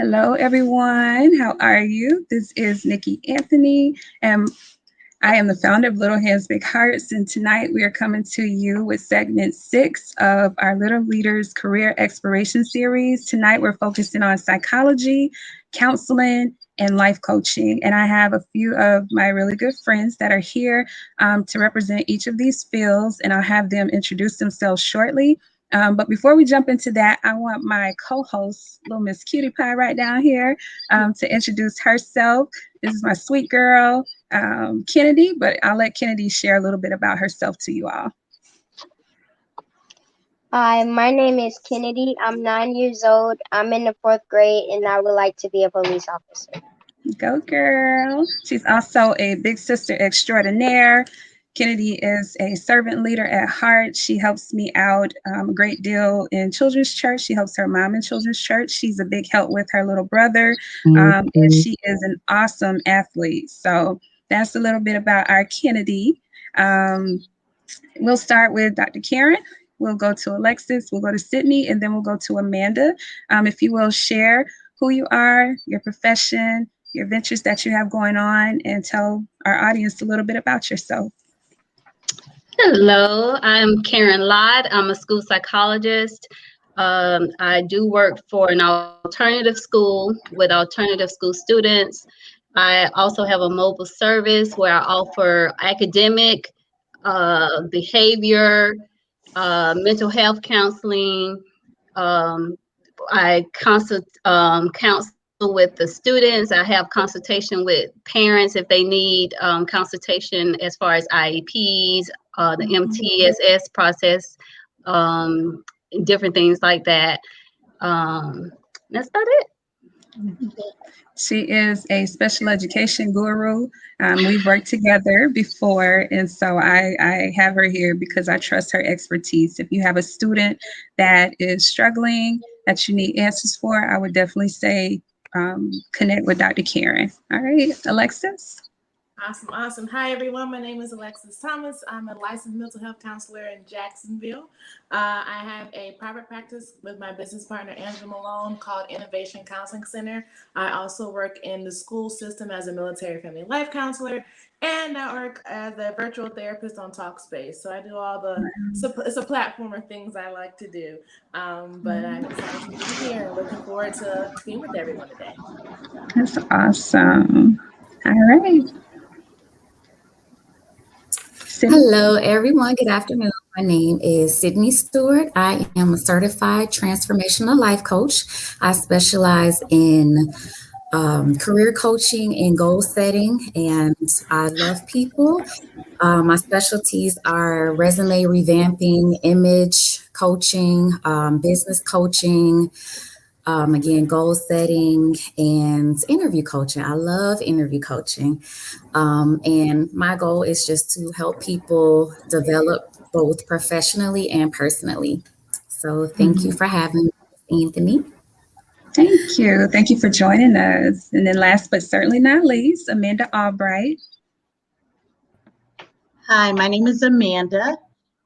Hello, everyone. How are you? This is Nikki Anthony, and I am the founder of Little Hands, Big Hearts. And tonight we are coming to you with segment 6 of our Little Leaders Career Exploration Series. Tonight we're focusing on psychology, counseling, and life coaching. And I have a few of my really good friends that are here to represent each of these fields, and I'll have them introduce themselves shortly. But before we jump into that, I want my co-host, little Miss Cutie Pie right down here, to introduce herself. This is my sweet girl, Kennedy, but I'll let Kennedy share a little bit about herself to you all. Hi, my name is Kennedy. I'm 9 years old. I'm in the 4th grade, and I would like to be a police officer. Go, girl. She's also a big sister extraordinaire. Kennedy is a servant leader at heart. She helps me out a great deal in children's church. She helps her mom in children's church. She's a big help with her little brother, and she is an awesome athlete. So that's a little bit about our Kennedy. We'll start with Dr. Karen. We'll go to Alexis. We'll go to Sydney, and then we'll go to Amanda. If you will share who you are, your profession, your ventures that you have going on, and tell our audience a little bit about yourself. Hello, I'm Karen Lott. I'm a school psychologist. I do work for an alternative school with alternative school students. I also have a mobile service where I offer academic, behavior, mental health counseling. I counsel with the students. I have consultation with parents if they need consultation as far as IEPs, the MTSS process, different things like that. That's about it. She is a special education guru. We've worked together before, and so I have her here because I trust her expertise. If you have a student that is struggling, that you need answers for, I would definitely say connect with Dr. Karen. All right, Alexis. Awesome. Hi, everyone. My name is Alexis Thomas. I'm a licensed mental health counselor in Jacksonville. I have a private practice with my business partner, Angela Malone, called Innovation Counseling Center. I also work in the school system as a military family life counselor, and I work as a virtual therapist on Talkspace. So I do all the, it's a platform of things I like to do. But I'm excited to be here and looking forward to being with everyone today. That's awesome. All right. Hello, everyone. Good afternoon. My name is Sydney Stewart. I am a certified transformational life coach. I specialize in career coaching and goal setting, and I love people. My specialties are resume revamping, image coaching, business coaching, again, goal setting and interview coaching. I love interview coaching. And my goal is just to help people develop both professionally and personally. So thank you for having me, Anthony. Thank you. Thank you for joining us. And then last but certainly not least, Amanda Albright. Hi, my name is Amanda,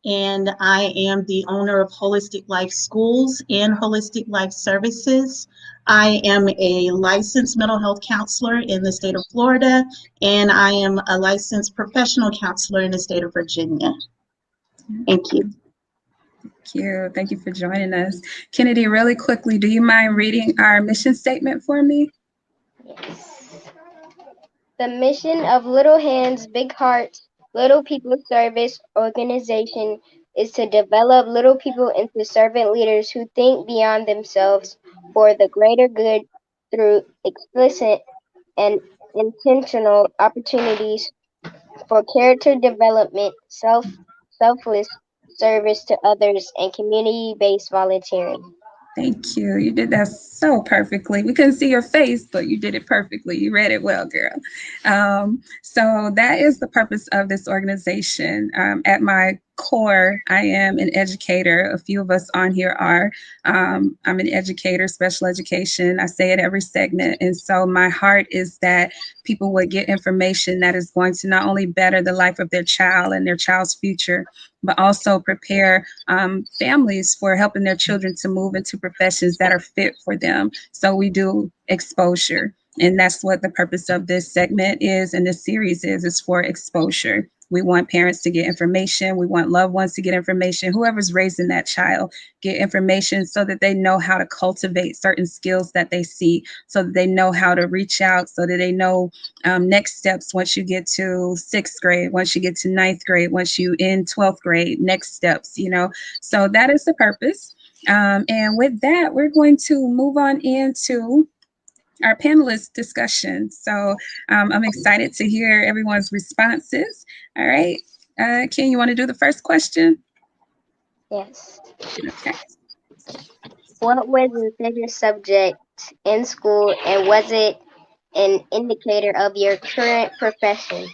and I am the owner of Holistic Life Schools and Holistic Life Services. I am a licensed mental health counselor in the state of Florida, and I am a licensed professional counselor in the state of Virginia. Thank you. Thank you. Thank you for joining us. Kennedy, really quickly, do you mind reading our mission statement for me? Yes. The mission of Little Hands, Big Hearts, Little People Service Organization is to develop little people into servant leaders who think beyond themselves for the greater good through explicit and intentional opportunities for character development, selfless service to others, and community-based volunteering. Thank you. You did that so perfectly. We couldn't see your face, but you did it perfectly. You read it well, girl. So that is the purpose of this organization. At my core, I am an educator. A few of us on here are. I'm an educator, special education. I say it every segment. And so my heart is that people would get information that is going to not only better the life of their child and their child's future, but also prepare families for helping their children to move into professions that are fit for them. So we do exposure. And that's what the purpose of this segment is, and this series is for exposure. We want parents to get information. We want loved ones to get information. Whoever's raising that child, get information so that they know how to cultivate certain skills that they see, so that they know how to reach out, so that they know next steps once you get to 6th grade, once you get to 9th grade, once you in 12th grade, next steps, you know. So that is the purpose. And with that, we're going to move on into our panelist discussion. So I'm excited to hear everyone's responses. All right. Ken, you want to do the first question? Yes. Okay. What was your favorite subject in school, and was it an indicator of your current profession?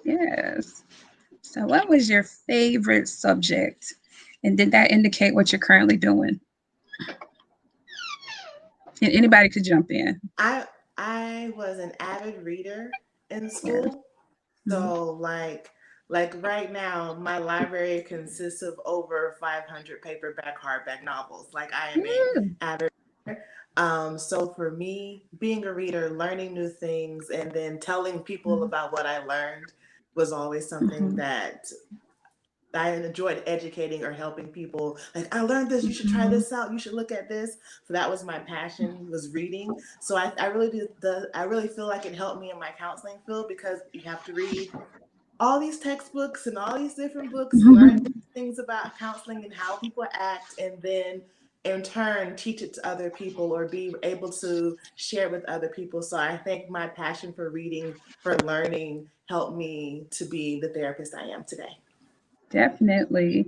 Yes. So what was your favorite subject? And did that indicate what you're currently doing? And anybody could jump in. I was an avid reader in school. So like right now, my library consists of over 500 paperback, hardback novels. Like I am an avid reader. So for me, being a reader, learning new things, and then telling people about what I learned was always something that I enjoyed, educating or helping people. Like, I learned this, you should try this out, you should look at this. So that was my passion, was reading. So I really feel like it helped me in my counseling field, because you have to read all these textbooks and all these different books, learn things about counseling and how people act, and then in turn teach it to other people or be able to share it with other people. So I think my passion for reading, for learning, helped me to be the therapist I am today. Definitely.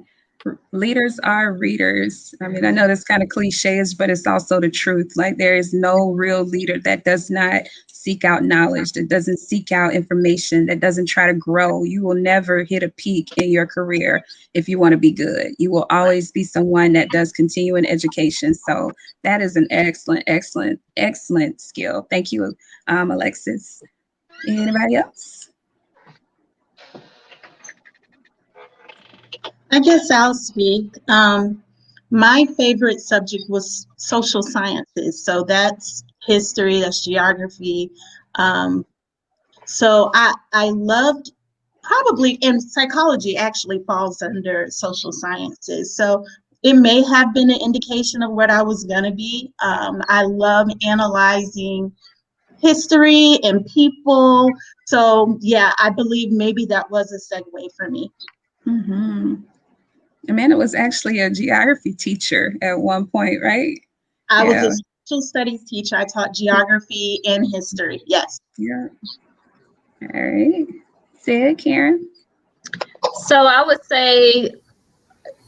Leaders are readers. I mean, I know that's kind of cliches, but it's also the truth. Like, there is no real leader that does not seek out knowledge, that doesn't seek out information, that doesn't try to grow. You will never hit a peak in your career if you want to be good. You will always be someone that does continuing education. So that is an excellent, excellent, excellent skill. Thank you, Alexis. Anybody else? I guess I'll speak. My favorite subject was social sciences. So that's history, that's geography. So I loved, probably, and psychology actually falls under social sciences. So it may have been an indication of what I was going to be. I love analyzing history and people. So yeah, I believe maybe that was a segue for me. Amanda was actually a geography teacher at one point, right? I was a social studies teacher. I taught geography and history. Yes. Yeah. All right. Say it, Karen. So I would say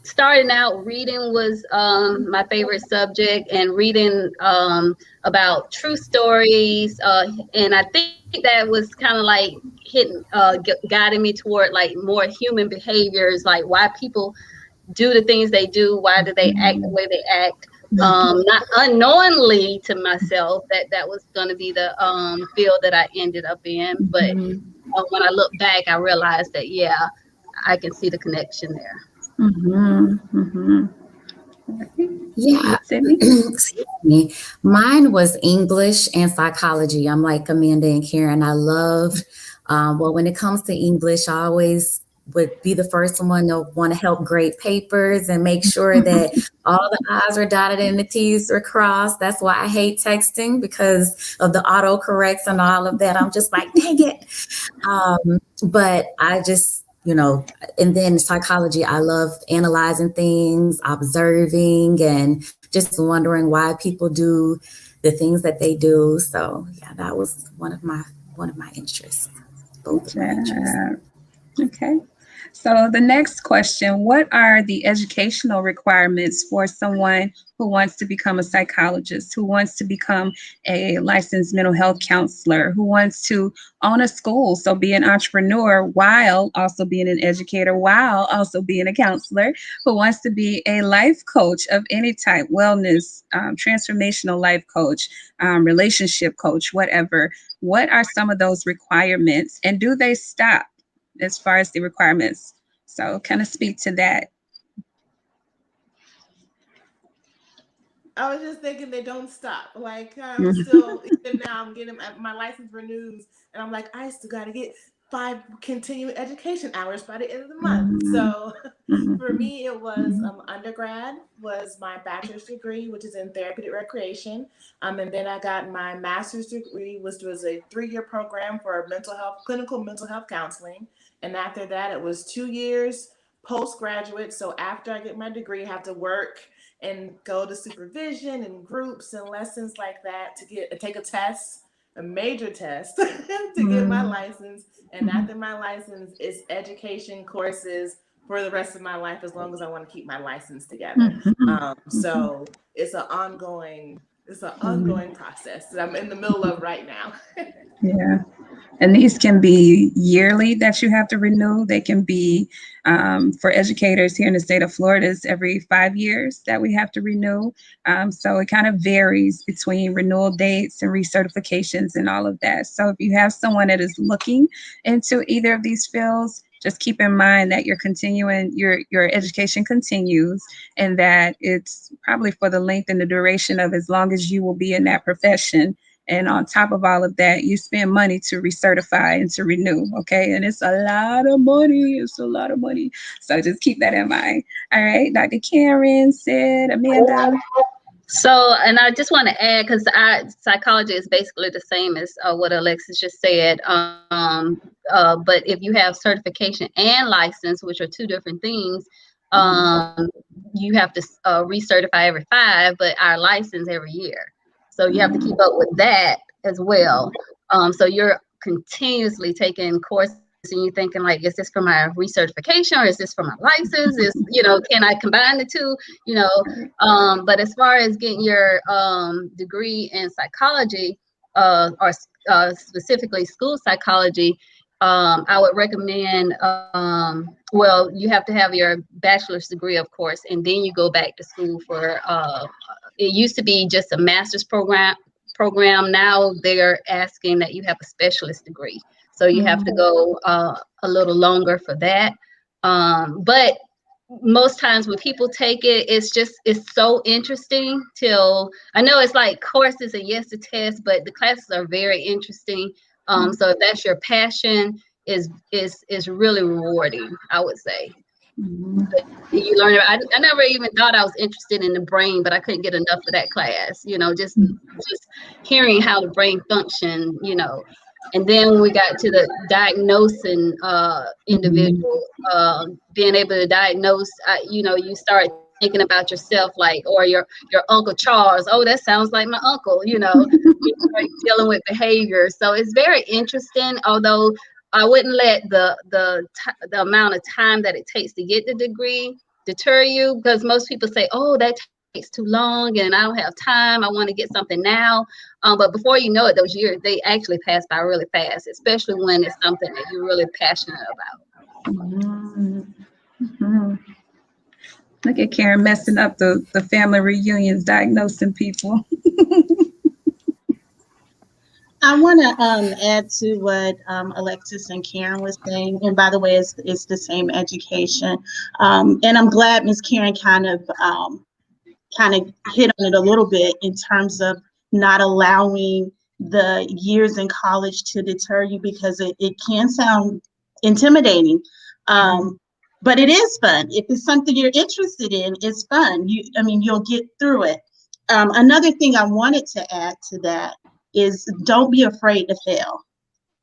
starting out, reading was my favorite subject, and reading about true stories. And I think that was kind of like guiding me toward like more human behaviors, like why people do the things they do, why do they act the way they act. Not unknowingly to myself that was going to be the field that I ended up in. But when I look back, I realized that, yeah, I can see the connection there. Yeah. Excuse me. Mine was English and psychology. I'm like Amanda and Karen. I love, well, when it comes to English, I always would be the first one to want to help grade papers and make sure that all the I's are dotted and the T's are crossed. That's why I hate texting, because of the autocorrects and all of that. I'm just like, dang it. But I just, you know, and then psychology, I love analyzing things, observing, and just wondering why people do the things that they do. So yeah, that was one of my interests. Both of my interests. Okay. So the next question, what are the educational requirements for someone who wants to become a psychologist, who wants to become a licensed mental health counselor, who wants to own a school, so be an entrepreneur while also being an educator, while also being a counselor, who wants to be a life coach of any type, wellness, transformational life coach, relationship coach, whatever. What are some of those requirements, and do they stop as far as the requirements? So kind of speak to that. I was just thinking they don't stop. Like I'm still, even now I'm getting my license renews, and I'm like, I still got to get 5 continuing education hours by the end of the month. So for me, it was undergrad was my bachelor's degree, which is in therapeutic recreation. And then I got my master's degree, which was a 3-year program for clinical mental health counseling. And after that, it was 2 years postgraduate. So after I get my degree, I have to work and go to supervision and groups and lessons like that to take a test, a major test to get my license. And after my license, it's education courses for the rest of my life, as long as I want to keep my license together. So it's an ongoing process that I'm in the middle of right now. Yeah. And these can be yearly that you have to renew. They can be for educators here in the state of Florida, it's every 5 years that we have to renew. So it kind of varies between renewal dates and recertifications and all of that. So if you have someone that is looking into either of these fields, just keep in mind that you're continuing, your education continues, and that it's probably for the length and the duration of as long as you will be in that profession. And on top of all of that, you spend money to recertify and to renew, okay? And it's a lot of money. It's a lot of money. So just keep that in mind. All right, Dr. Karen, Sid, Amanda. So, and I just want to add, because psychology is basically the same as what Alexis just said. But if you have certification and license, which are 2 different things, you have to recertify every 5, but our license every year. So you have to keep up with that as well. So you're continuously taking courses, and you're thinking like, is this for my recertification or is this for my license? Can I combine the 2? But as far as getting your degree in psychology, or specifically school psychology, I would recommend, you have to have your bachelor's degree, of course, and then you go back to school for, it used to be just a master's program. Now they're asking that you have a specialist degree. So you have to go a little longer for that. But most times when people take it, it's so interesting till, I know it's like courses and yes, the test, but the classes are very interesting. So if that's your passion, is really rewarding, I would say. You learn. I never even thought I was interested in the brain, but I couldn't get enough of that class. Just hearing how the brain function. And then when we got to the diagnosing individuals, being able to diagnose, you start thinking about yourself, like, or your Uncle Charles. Oh, that sounds like my uncle. You start dealing with behavior. So it's very interesting, although I wouldn't let the amount of time that it takes to get the degree deter you, because most people say, oh, that takes too long and I don't have time. I want to get something now. But before you know it, those years, they actually pass by really fast, especially when it's something that you're really passionate about. Look at Karen messing up the family reunions, diagnosing people. I want to add to what Alexis and Karen was saying. And by the way, it's the same education. And I'm glad Ms. Karen kind of hit on it a little bit in terms of not allowing the years in college to deter you, because it can sound intimidating. But it is fun. If it's something you're interested in, it's fun. You'll get through it. Another thing I wanted to add to that is don't be afraid to fail,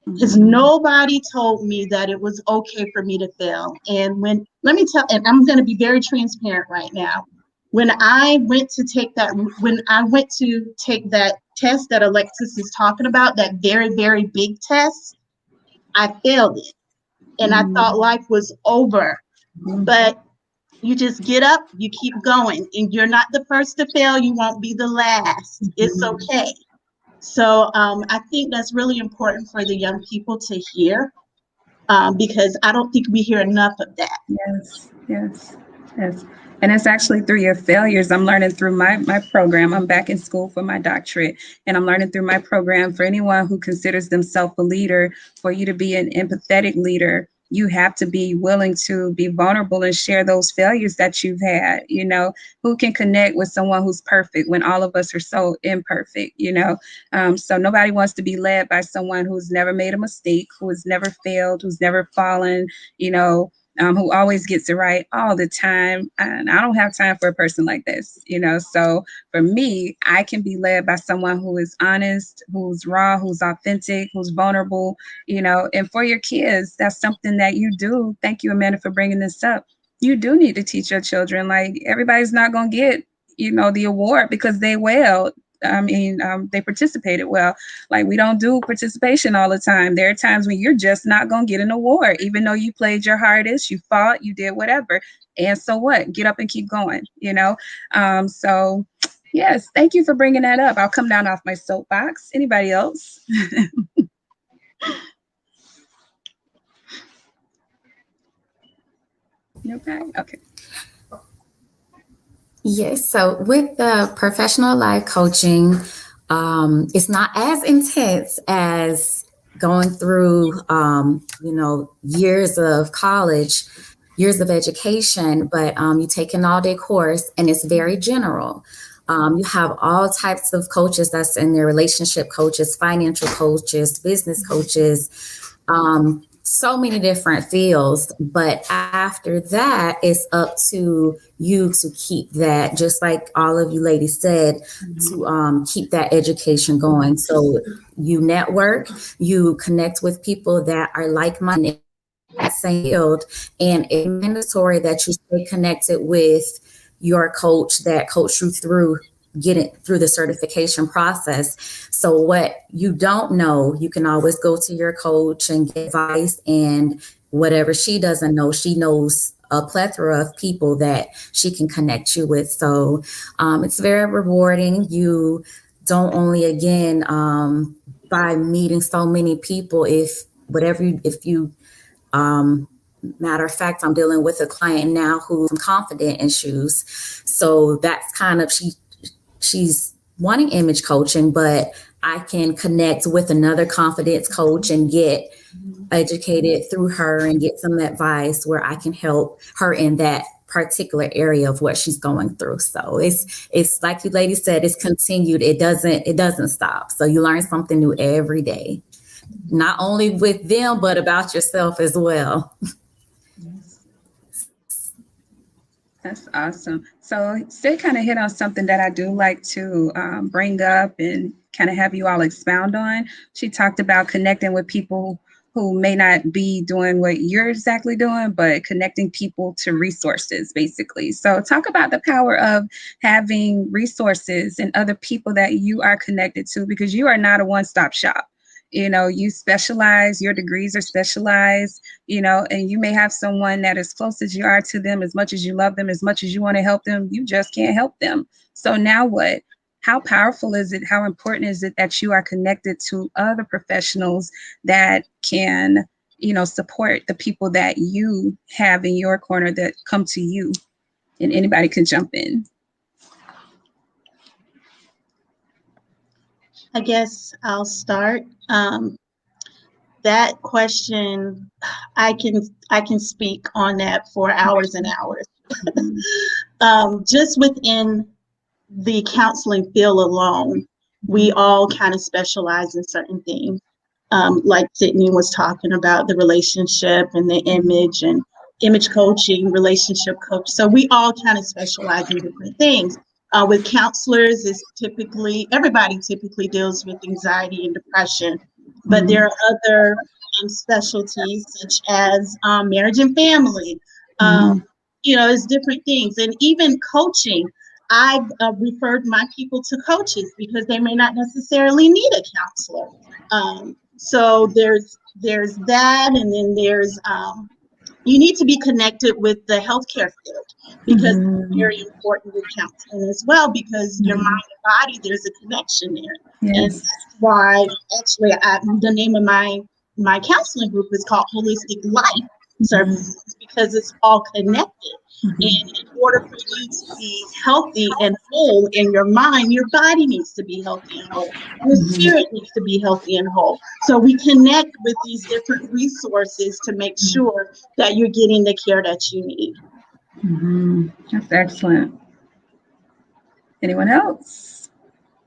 because nobody told me that it was okay for me to fail. And and I'm going to be very transparent right now. When I went to take that test that Alexis is talking about, that very, very big test, I failed it. and I thought life was over. But you just get up, you keep going, and you're not the first to fail. You won't be the last. It's okay. So I think that's really important for the young people to hear, because I don't think we hear enough of that. Yes, yes, yes. And it's actually through your failures. I'm learning through my program. I'm back in school for my doctorate, and I'm learning through my program for anyone who considers themselves a leader. For you to be an empathetic leader, you have to be willing to be vulnerable and share those failures that you've had. You know, who can connect with someone who's perfect when all of us are so imperfect, you know? So nobody wants to be led by someone who's never made a mistake, who has never failed, who's never fallen, you know, who always gets it right all the time. And I don't have time for a person like this, you know? So for me, I can be led by someone who is honest, who's raw, who's authentic, who's vulnerable, you know? And for your kids, that's something that you do. Thank you, Amanda, for bringing this up. You do need to teach your children, like, everybody's not going to get, you know, the award because they well. They participated well. Like, we don't do participation all the time. There are times when you're just not going to get an award, even though you played your hardest, you fought, you did whatever. And so what? Get up and keep going, you know? So yes, thank you for bringing that up. I'll come down off my soapbox. Anybody else? Okay. Okay. Yes, so with the professional life coaching, it's not as intense as going through, years of college, years of education, but you take an all-day course and it's very general. You have all types of coaches that's in there, relationship coaches, financial coaches, business coaches, so many different fields. But after that, it's up to you to keep that, just like all of you ladies said, to keep that education going. So you network, you connect with people that are like-minded in that same field, and it's mandatory that you stay connected with your coach that coached you through getting through the certification process. So what you don't know, you can always go to your coach and get advice, and whatever she doesn't know, she knows a plethora of people that she can connect you with. So it's very rewarding. You don't only, again, by meeting so many people, matter of fact, I'm dealing with a client now who's confident issues. So that's kind of, she's wanting image coaching, but I can connect with another confidence coach and get educated through her and get some advice where I can help her in that particular area of what she's going through. So it's like you ladies said, it's continued. It doesn't stop. So you learn something new every day, not only with them, but about yourself as well. That's awesome. So Sid kind of hit on something that I do like to bring up and kind of have you all expound on. She talked about connecting with people who may not be doing what you're exactly doing, but connecting people to resources, basically. So talk about the power of having resources and other people that you are connected to, because you are not a one-stop shop. You know, you specialize, your degrees are specialized, you know, and you may have someone that as close as you are to them, as much as you love them, as much as you want to help them, you just can't help them. So now what? How powerful is it? How important is it that you are connected to other professionals that can, you know, support the people that you have in your corner that come to you? And anybody can jump in. I guess I'll start. That question, I can speak on that for hours and hours. Just within the counseling field alone, we all kind of specialize in certain things. Like Sydney was talking about, the relationship and the image and image coaching, relationship coach. So we all kind of specialize in different things. With counselors, everybody typically deals with anxiety and depression, but there are other specialties such as marriage and family. It's different things. And even coaching, I've referred my people to coaches because they may not necessarily need a counselor. So there's that, and then there's you need to be connected with the healthcare field because it's very important with counseling as well, because your mind and body, there's a connection there. And Yes. that's why actually the name of my counseling group is called Holistic Life Services, because it's all connected. And in order for you to be healthy and whole in your mind, your body needs to be healthy and whole. Your spirit needs to be healthy and whole. So we connect with these different resources to make sure that you're getting the care that you need. That's excellent. Anyone else?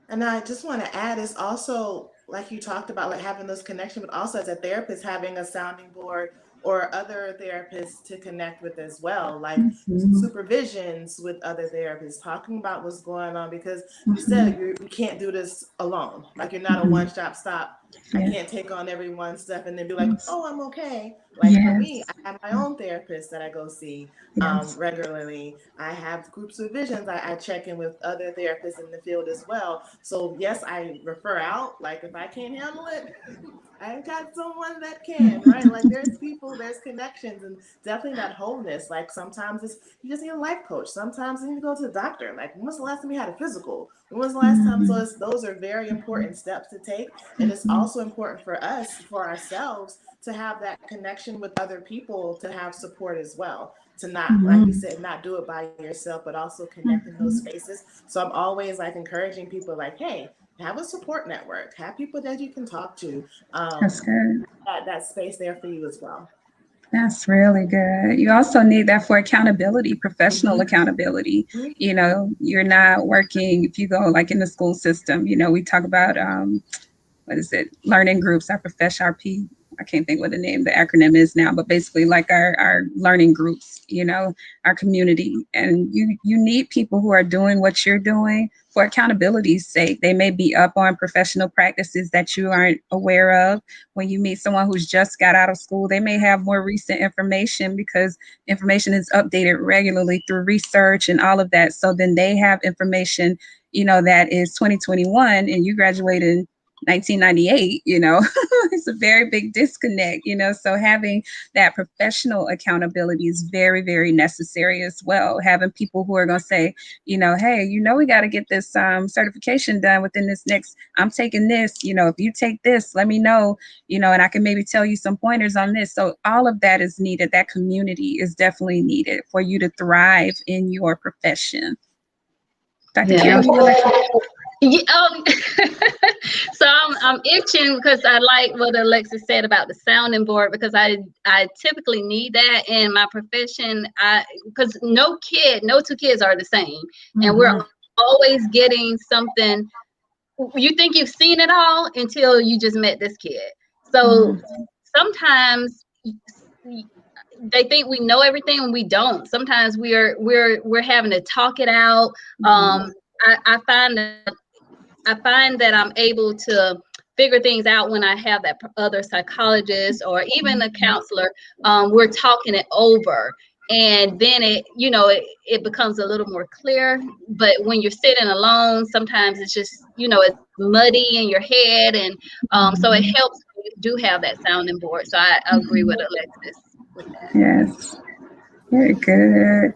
And I just want to add, is also like you talked about, like having those connections, but also as a therapist, having a sounding board or other therapists to connect with as well, like supervisions with other therapists, talking about what's going on, because you said you can't do this alone. Like you're not a one-stop stop. I can't take on everyone's stuff and then be like, oh, I'm okay. Like for me, I have my own therapist that I go see regularly. I have groups of visions. I check in with other therapists in the field as well. So yes, I refer out. Like if I can't handle it, I've got someone that can, right? Like there's people, there's connections, and definitely that wholeness. Like sometimes you just need a life coach. Sometimes you need to go to the doctor. Like when was the last time you had a physical? When was the last time? So those are very important steps to take. And it's also important for us, for ourselves, to have that connection with other people, to have support as well. To not, like you said, not do it by yourself, but also connect in those spaces. So I'm always like encouraging people like, hey, have a support network, have people that you can talk to. That's good. That space there for you as well. That's really good. You also need that for accountability, professional accountability. You know, you're not working, if you go like in the school system, you know, we talk about, what is it? Learning groups, I can't think what the name, the acronym is now, but basically like our learning groups, you know, our community. And you need people who are doing what you're doing for accountability's sake. They may be up on professional practices that you aren't aware of. When you meet someone who's just got out of school, they may have more recent information because information is updated regularly through research and all of that. So then they have information, you know, that is 2021 and you graduated in 1998, you know, it's a very big disconnect, you know, so having that professional accountability is very, very necessary as well. Having people who are going to say, you know, hey, you know, we got to get this certification done within this next, I'm taking this, you know, if you take this, let me know, you know, and I can maybe tell you some pointers on this. So all of that is needed. That community is definitely needed for you to thrive in your profession. Dr. Carol, you would like to- So I'm itching because I like what Alexis said about the sounding board, because I typically need that in my profession. Because no two kids are the same, and we're always getting something. You think you've seen it all until you just met this kid. So sometimes they think we know everything and we don't. Sometimes we're having to talk it out. I find that I'm able to figure things out when I have that other psychologist or even a counselor. We're talking it over, and then it becomes a little more clear. But when you're sitting alone, sometimes it's just, it's muddy in your head, and so it helps when you do have that sounding board. So I agree with Alexis with that. Yes, very good.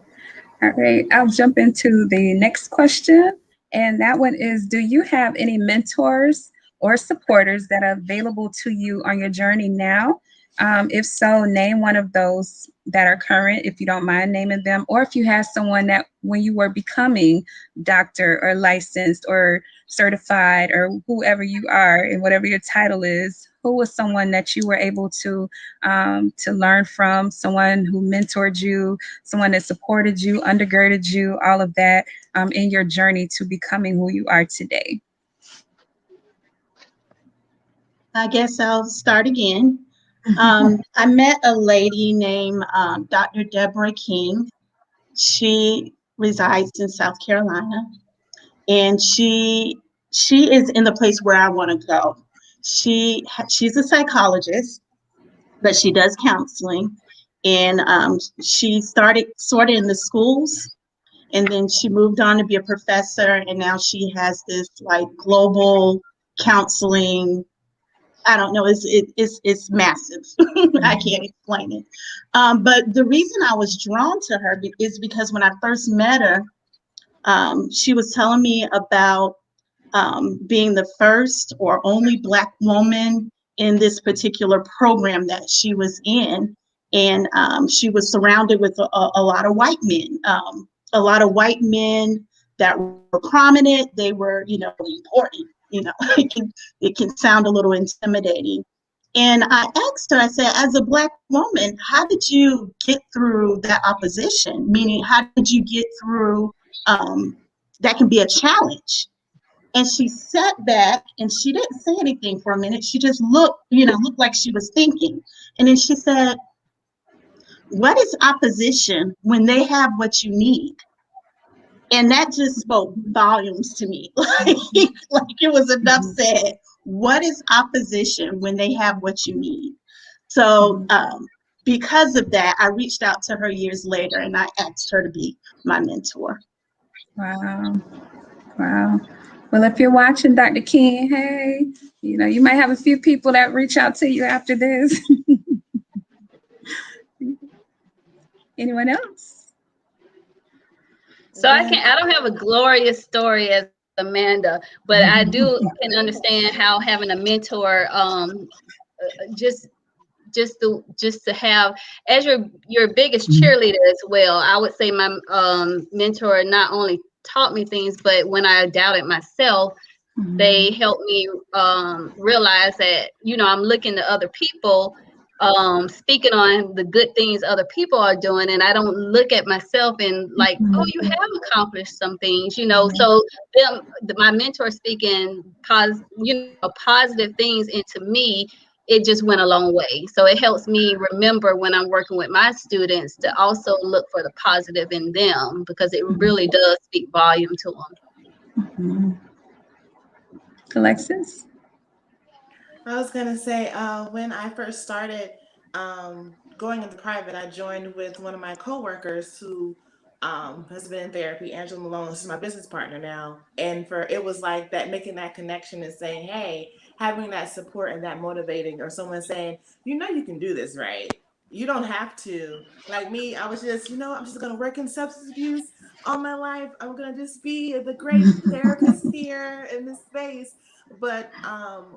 All right, I'll jump into the next question. And that one is, do you have any mentors or supporters that are available to you on your journey now? If so, name one of those that are current, if you don't mind naming them, or if you have someone that when you were becoming doctor or licensed or certified or whoever you are and whatever your title is, who was someone that you were able to learn from, someone who mentored you, someone that supported you, undergirded you, all of that in your journey to becoming who you are today? I guess I'll start again. I met a lady named Dr. Deborah King. She resides in South Carolina, and she is in the place where I want to go. She's a psychologist, but she does counseling, and she started sort of in the schools, and then she moved on to be a professor, and now she has this like global counseling I don't know, it's massive. I can't explain it. But the reason I was drawn to her is because when I first met her, she was telling me about being the first or only Black woman in this particular program that she was in. And she was surrounded with a lot of white men, that were prominent. They were, important. It can sound a little intimidating. And I asked her, I said, as a Black woman, how did you get through that opposition? Meaning, how did you get through that can be a challenge? And she sat back and she didn't say anything for a minute. She just looked like she was thinking. And then she said, what is opposition when they have what you need? And that just spoke volumes to me. like it was enough said. What is opposition when they have what you need? So because of that, I reached out to her years later and I asked her to be my mentor. Wow. Wow. Well, if you're watching, Dr. King, hey, you might have a few people that reach out to you after this. Anyone else? So I don't have a glorious story as Amanda, but I can understand how having a mentor, just to have as your biggest cheerleader as well. I would say my mentor not only taught me things, but when I doubted myself, they helped me realize that, I'm looking to other people, speaking on the good things other people are doing, and I don't look at myself and like, oh, you have accomplished some things, So my mentor speaking positive things into me, it just went a long way. So it helps me remember when I'm working with my students to also look for the positive in them, because it really does speak volume to them. Alexis? I was going to say, when I first started going into private, I joined with one of my coworkers who has been in therapy, Angela Malone. She's my business partner now. And it was like that, making that connection and saying, hey, having that support and that motivating, or someone saying, you can do this, right? You don't have to. Like me, I was just, I'm just going to work in substance abuse all my life. I'm going to just be the great therapist here in this space. But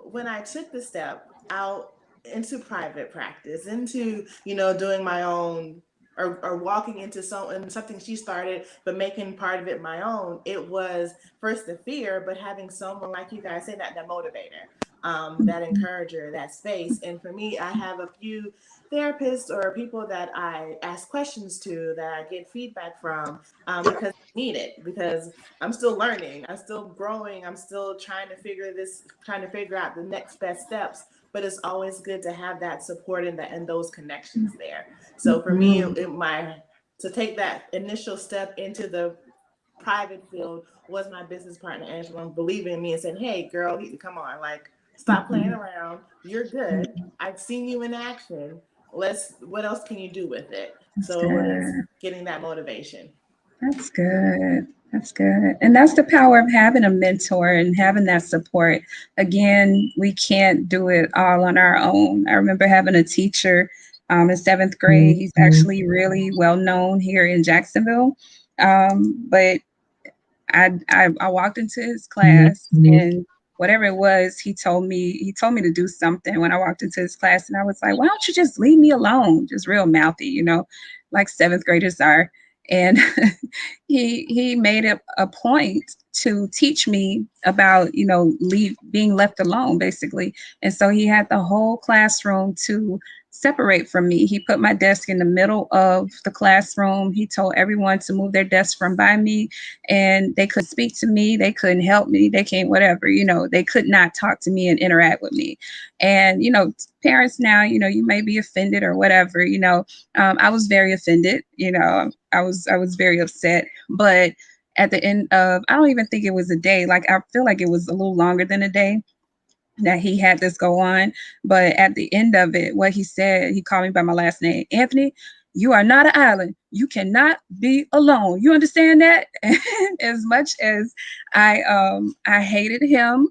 when I took the step out into private practice, into, doing my own, or walking into something she started, but making part of it my own, it was first the fear, but having someone like you guys say that motivator, that encourager, that space. And for me, I have a few therapists or people that I ask questions to, that I get feedback from, because I need it, because I'm still learning, I'm still growing, I'm still trying to figure out the next best steps. But it's always good to have that support and those connections there. So for me, to take that initial step into the private field was my business partner, Angela, believing in me and saying, hey, girl, come on, like, stop playing around. You're good. I've seen you in action. What else can you do with it? So it was getting that motivation. That's good. That's good. And that's the power of having a mentor and having that support. Again, we can't do it all on our own. I remember having a teacher in seventh grade. He's actually really well known here in Jacksonville. But I walked into his class and whatever it was, he told me to do something when I walked into his class, and I was like, why don't you just leave me alone? Just real mouthy, like seventh graders are. And he made it a point to teach me about, being left alone, basically. And so he had the whole classroom to separate from me. He put my desk in the middle of the classroom. He told everyone to move their desks from by me, and they could speak to me. They couldn't help me. They can't, whatever, they could not talk to me and interact with me. And, parents now, you may be offended or whatever, I was very offended, I was very upset, but at the end of, I don't even think it was a day. Like, I feel like it was a little longer than a day that he had this go on. But at the end of it, what he said, he called me by my last name, Anthony, you are not an island. You cannot be alone. You understand that? As much as I hated him,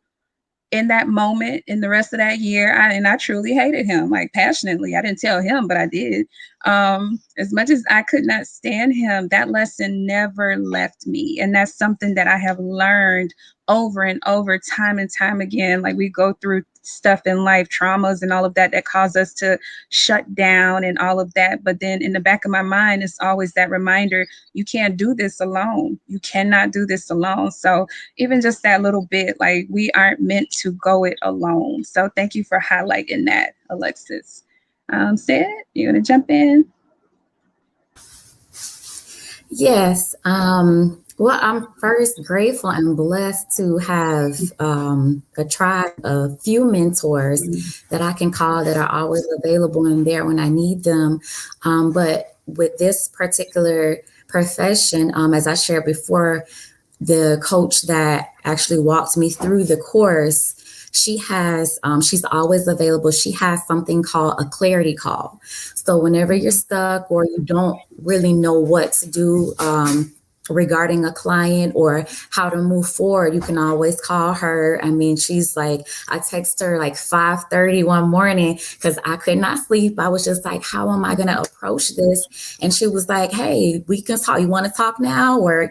in that moment, in the rest of that year, I truly hated him, like passionately. I didn't tell him, but I did. As much as I could not stand him, that lesson never left me. And that's something that I have learned over and over, time and time again. Like, we go through stuff in life, traumas and all of that cause us to shut down and all of that. But then in the back of my mind, it's always that reminder, you can't do this alone. You cannot do this alone. So even just that little bit, like, we aren't meant to go it alone. So thank you for highlighting that, Alexis. Sid, you want to jump in? Yes. Well, I'm first grateful and blessed to have a tribe, a few mentors that I can call that are always available and there when I need them. But with this particular profession, as I shared before, the coach that actually walked me through the course, she's always available. She has something called a clarity call. So whenever you're stuck or you don't really know what to do regarding a client or how to move forward, you can always call her. I mean, she's like, I text her like 5:30 one morning because I could not sleep. I was just like, how am I going to approach this? And she was like, hey, we can talk. You want to talk now? Or,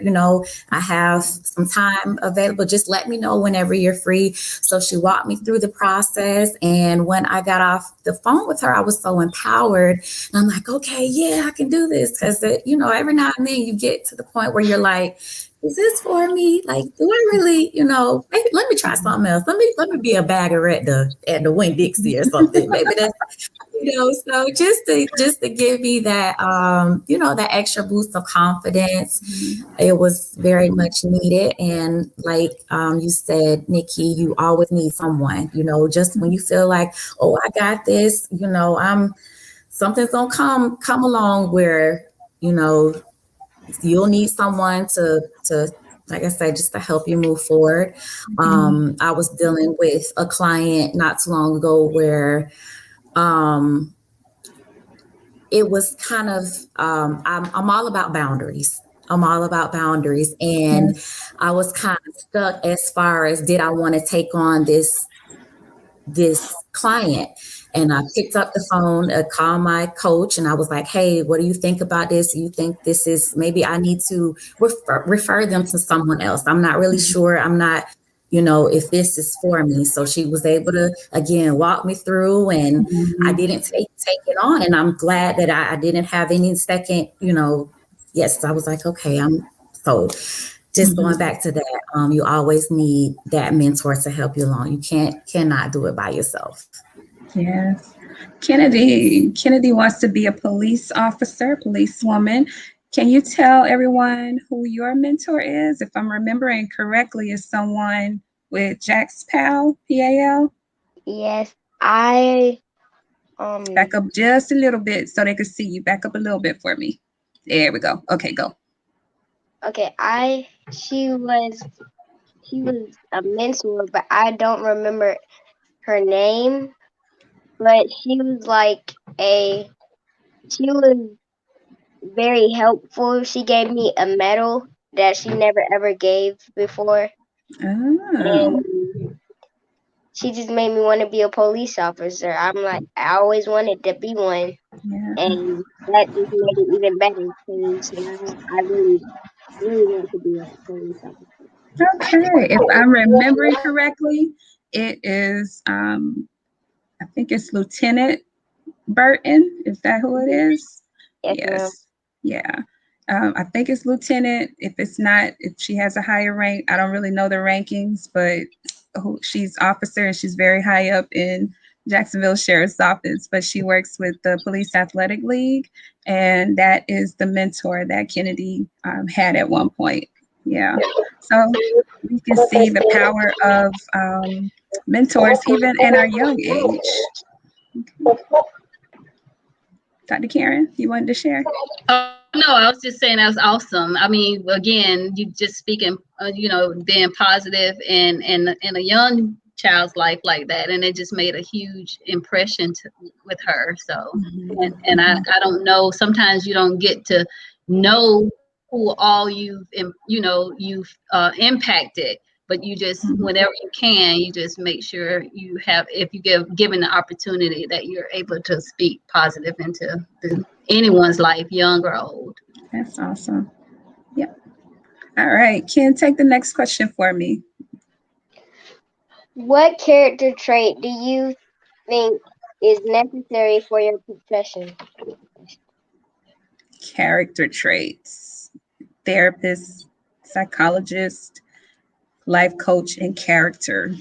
I have some time available. Just let me know whenever you're free. So she walked me through the process. And when I got off the phone with her, I was so empowered. And I'm like, okay, yeah, I can do this. Because, every now and then you get to the point where you're like, is this for me? Like, do I really, maybe let me try something else. Let me be a bagger at the Winn-Dixie or something. Maybe that's, so just to give me that, that extra boost of confidence. It was very much needed. And like you said, Nikki, you always need someone, just when you feel like, oh, I got this, something's gonna come along where, you'll need someone to, like I said, just to help you move forward. I was dealing with a client not too long ago where it was kind of, I'm all about boundaries. I'm all about boundaries. And I was kind of stuck as far as, did I want to take on this client? And I picked up the phone, called my coach, and I was like, hey, what do you think about this? Do you think this is, maybe I need to refer them to someone else? I'm not really sure. I'm not, if this is for me. So she was able to, again, walk me through, and I didn't take it on. And I'm glad that I didn't have any second, yes, I was like, okay, I'm sold. Just going back to that, you always need that mentor to help you along. You cannot do it by yourself. Yes. Kennedy wants to be a police officer, policewoman. Can you tell everyone who your mentor is? If I'm remembering correctly, is someone with Jax PAL, PAL? Yes, I Back up just a little bit so they can see you. Back up a little bit for me. There we go. Okay, go. Okay, she was a mentor, but I don't remember her name. But she was very helpful. She gave me a medal that she never ever gave before. Oh. And she just made me want to be a police officer. I'm like, I always wanted to be one. Yeah. And that just made it even better because now I really, really want to be a police officer. Okay. If I'm remembering correctly, it is, I think it's Lieutenant Burton. Is that who it is? Yes. Yeah. I think it's Lieutenant. If it's not, if she has a higher rank, I don't really know the rankings, but she's officer and she's very high up in Jacksonville Sheriff's Office, but she works with the Police Athletic League, and that is the mentor that Kennedy had at one point. Yeah. So we can see the power of mentors even at our young age. Okay. Dr. Karen, you wanted to share? No, I was just saying that was awesome. I mean, again, you just speaking, being positive in a young child's life like that, and it just made a huge impression with her. So, and I don't know. Sometimes you don't get to know who all you've impacted but you just, whenever you can, you just make sure you have, if you given the opportunity, that you're able to speak positive into anyone's life, young or old. That's awesome. Yep. All right, Ken, take the next question for me. What character trait do you think is necessary for your profession? Character traits. Therapist, psychologist, life coach, and character.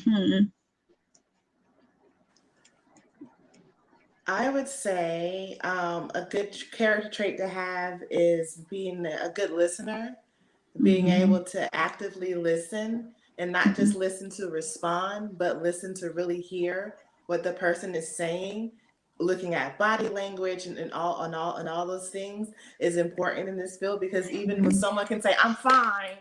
I would say a good character trait to have is being a good listener, being able to actively listen and not just listen to respond, but listen to really hear what the person is saying. Looking at body language and all those things is important in this field, because even when someone can say, "I'm fine,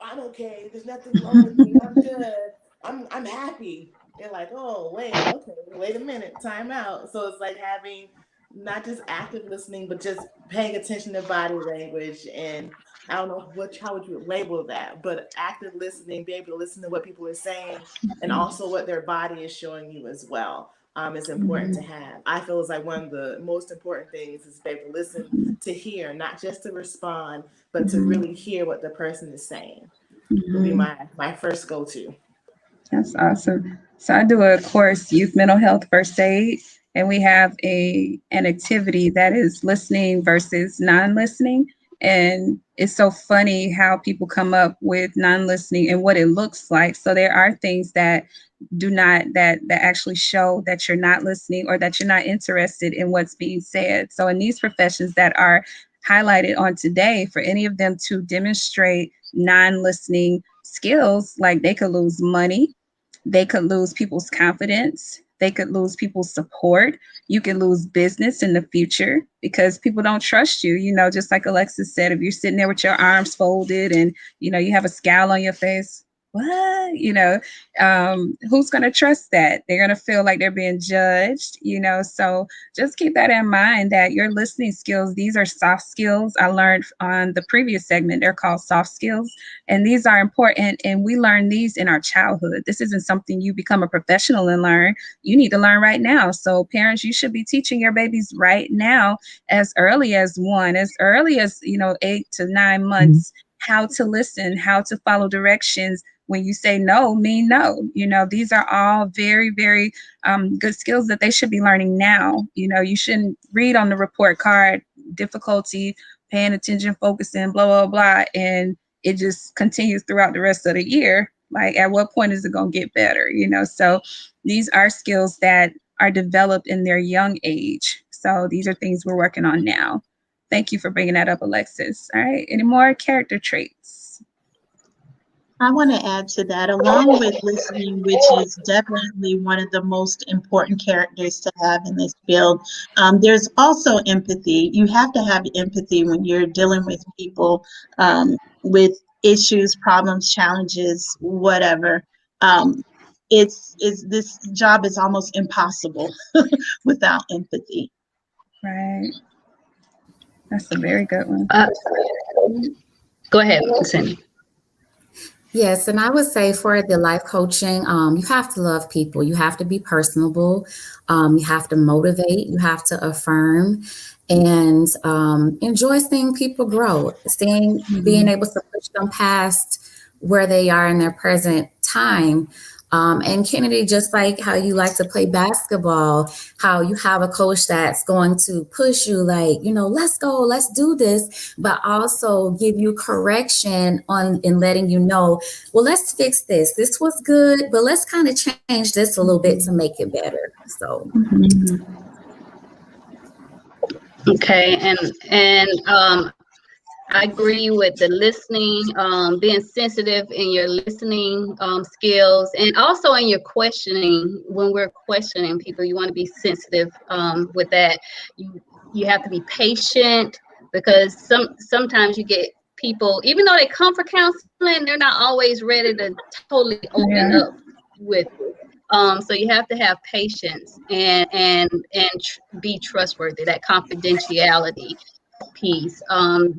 I'm okay, there's nothing wrong with me, I'm good, I'm happy," they're like, "Oh, wait a minute, time out." So it's like having not just active listening, but just paying attention to body language. And I don't know how would you label that, but active listening, be able to listen to what people are saying and also what their body is showing you as well. Is important to have. I feel is like one of the most important things is to be able to listen, to hear, not just to respond, but to really hear what the person is saying. Would be my first go-to. That's awesome. So I do a course, Youth Mental Health First Aid, and we have an activity that is listening versus non-listening. And it's so funny how people come up with non-listening and what it looks like. So there are things that do not, that actually show that you're not listening or that you're not interested in what's being said. So in these professions that are highlighted on today, for any of them to demonstrate non-listening skills, like they could lose money, they could lose people's confidence, they could lose people's support. You can lose business in the future because people don't trust you. You know, just like Alexis said, if you're sitting there with your arms folded and, you know, you have a scowl on your face, what, you know, who's going to trust that? They're going to feel like they're being judged, you know. So just keep that in mind, that your listening skills, these are soft skills. I learned on the previous segment, they're called soft skills, and these are important, and we learn these in our childhood. This isn't something you become a professional and learn. You need to learn right now. So parents, you should be teaching your babies right now, as early as 8 to 9 months, how to listen, how to follow directions. When you say no, mean no. You know, these are all very, very good skills that they should be learning now. You know, you shouldn't read on the report card, difficulty, paying attention, focusing, blah, blah, blah, and it just continues throughout the rest of the year. Like, at what point is it going to get better? You know, so these are skills that are developed in their young age. So these are things we're working on now. Thank you for bringing that up, Alexis. All right, any more character traits? I want to add to that, along with listening, which is definitely one of the most important characters to have in this field. There's also empathy. You have to have empathy when you're dealing with people with issues, problems, challenges, whatever. This job is almost impossible without empathy. Right. That's a very good one. Go ahead, Cindy. Yes, and I would say for the life coaching, you have to love people. You have to be personable. You have to motivate. You have to affirm, and enjoy seeing people grow. Being able to push them past where they are in their present time. And Kennedy, just like how you like to play basketball, how you have a coach that's going to push you, like, you know, let's go, let's do this, but also give you correction on and letting you know, well, let's fix this. This was good, but let's kind of change this a little bit to make it better. So. Okay, and I agree with the listening, being sensitive in your listening skills, and also in your questioning. When we're questioning people, you want to be sensitive with that. You have to be patient, because sometimes you get people, even though they come for counseling, they're not always ready to totally open up with you. So you have to have patience and be trustworthy. That confidentiality piece.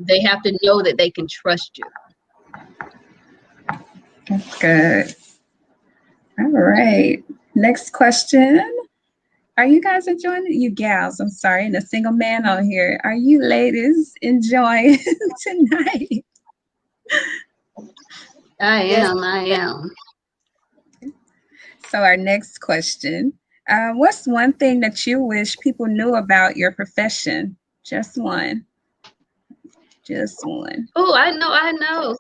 They have to know that they can trust you. That's good. All right. Next question. Are you guys enjoying it? You gals, I'm sorry, and a single man on here. Are you ladies enjoying tonight? I Yes. am. So our next question. What's one thing that you wish people knew about your profession? Just one. Just one. Oh, I know.